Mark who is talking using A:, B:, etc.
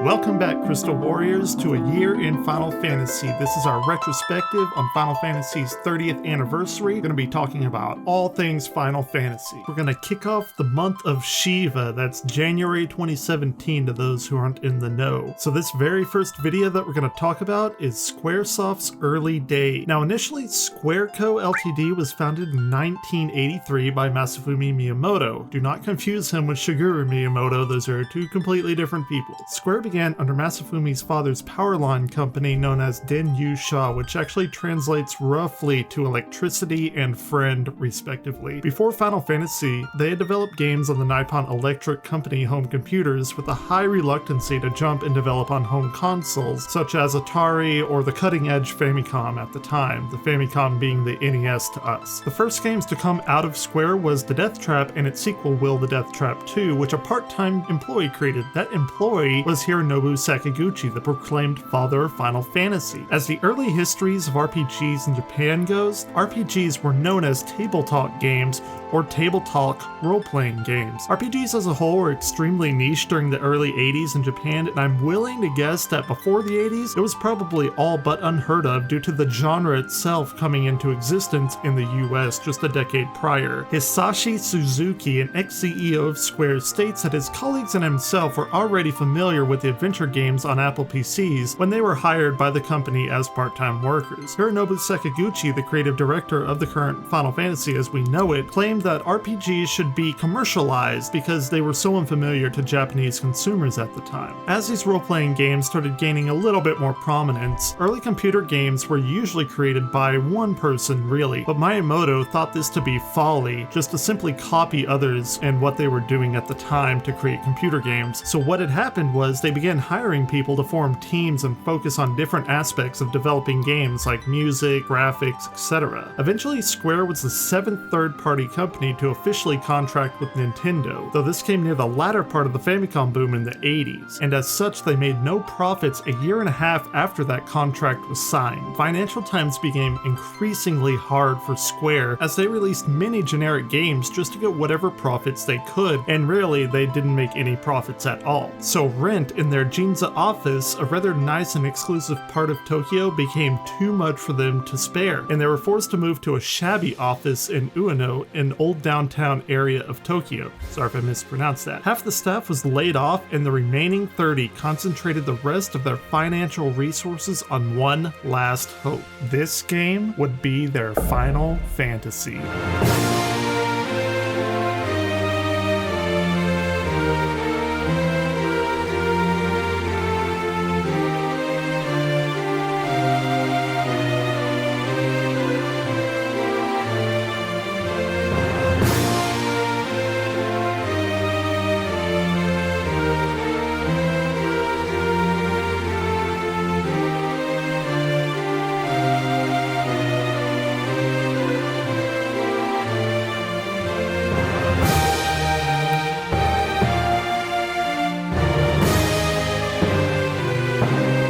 A: Welcome back, Crystal Warriors, to a year in Final Fantasy. This is our retrospective on Final Fantasy's 30th anniversary. We're going to be talking about all things Final Fantasy. We're going to kick off the month of Shiva. That's January 2017 to those who aren't in the know. So this very first video that we're going to talk about is Squaresoft's early day. Now initially, Squareco Ltd was founded in 1983 by Masafumi Miyamoto. Do not confuse him with Shigeru Miyamoto, those are two completely different people. Square began under Masafumi's father's power line company known as Den Yu Sha, which actually translates roughly to electricity and friend, respectively. Before Final Fantasy, they had developed games on the Nippon Electric Company home computers with a high reluctancy to jump and develop on home consoles, such as Atari or the cutting-edge Famicom at the time, the Famicom being the NES to us. The first games to come out of Square was The Death Trap and its sequel Will the Death Trap 2, which a part-time employee created. That employee was Hironobu Sakaguchi, the proclaimed father of Final Fantasy. As the early histories of RPGs in Japan goes, RPGs were known as tabletop games or tabletop role-playing games. RPGs as a whole were extremely niche during the early 80s in Japan, and I'm willing to guess that before the 80s, it was probably all but unheard of due to the genre itself coming into existence in the US just a decade prior. Hisashi Suzuki, an ex-CEO of Square, states that his colleagues and himself were already familiar with the adventure games on Apple PCs when they were hired by the company as part-time workers. Hironobu Sakaguchi, the creative director of the current Final Fantasy as we know it, claimed that RPGs should be commercialized because they were so unfamiliar to Japanese consumers at the time. As these role-playing games started gaining a little bit more prominence, early computer games were usually created by one person really, but Miyamoto thought this to be folly, just to simply copy others and what they were doing at the time to create computer games. So what had happened was they began hiring people to form teams and focus on different aspects of developing games like music, graphics, etc. Eventually, Square was the seventh third-party company to officially contract with Nintendo, though this came near the latter part of the Famicom boom in the 80s, and as such they made no profits a year and a half after that contract was signed. Financial times became increasingly hard for Square as they released many generic games just to get whatever profits they could, and really they didn't make any profits at all. So rent in their Ginza office, a rather nice and exclusive part of Tokyo, became too much for them to spare, and they were forced to move to a shabby office in Ueno, an old downtown area of Tokyo. Sorry if I mispronounced that. Half the staff was laid off, and the remaining 30 concentrated the rest of their financial resources on one last hope. This game would be their Final Fantasy.